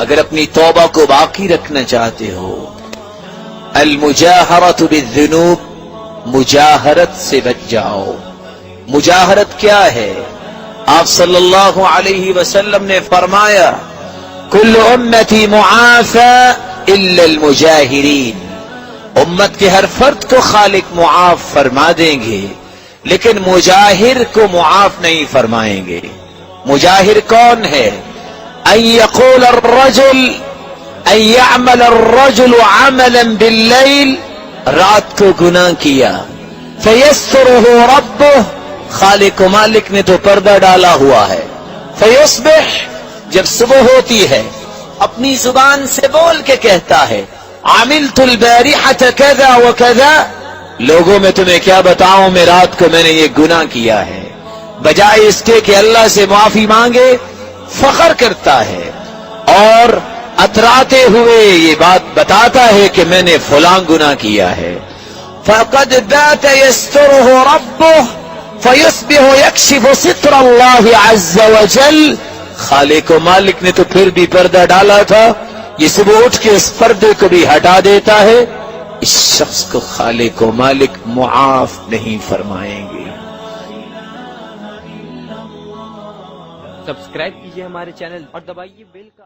اگر اپنی توبہ کو باقی رکھنا چاہتے ہو، المجاہرۃ بالذنوب، مجاہرت سے بچ جاؤ۔ مجاہرت کیا ہے؟ آپ صلی اللہ علیہ وسلم نے فرمایا کل امتی معافی الا المجاہرین، امت کے ہر فرد کو خالق معاف فرما دیں گے لیکن مجاہر کو معاف نہیں فرمائیں گے۔ مجاہر کون ہے؟ ان یقول الرجل، ان یعمل الرجل عملا باللیل، رات کو گناہ کیا، فیسترہ ربہ، خالق و مالک نے تو پردہ ڈالا ہوا ہے، فیصبح، جب صبح ہوتی ہے اپنی زبان سے بول کے کہتا ہے عملت البارحۃ کذا وکذا، لوگوں میں تمہیں کیا بتاؤں میں رات کو میں نے یہ گناہ کیا ہے، بجائے اس کے کہ اللہ سے معافی مانگے فخر کرتا ہے اور اتراتے ہوئے یہ بات بتاتا ہے کہ میں نے فلاں گناہ کیا ہے۔ فقد بات یسترہ ربہ فیصبح یکشف ستر اللہ عز وجل، خالق و مالک نے تو پھر بھی پردہ ڈالا تھا، یہ صبح اٹھ کے اس پردے کو بھی ہٹا دیتا ہے، اس شخص کو خالق و مالک معاف نہیں فرمائیں گے۔ سبسکرائب کیجئے ہمارے چینل اور دبائیے بیل کا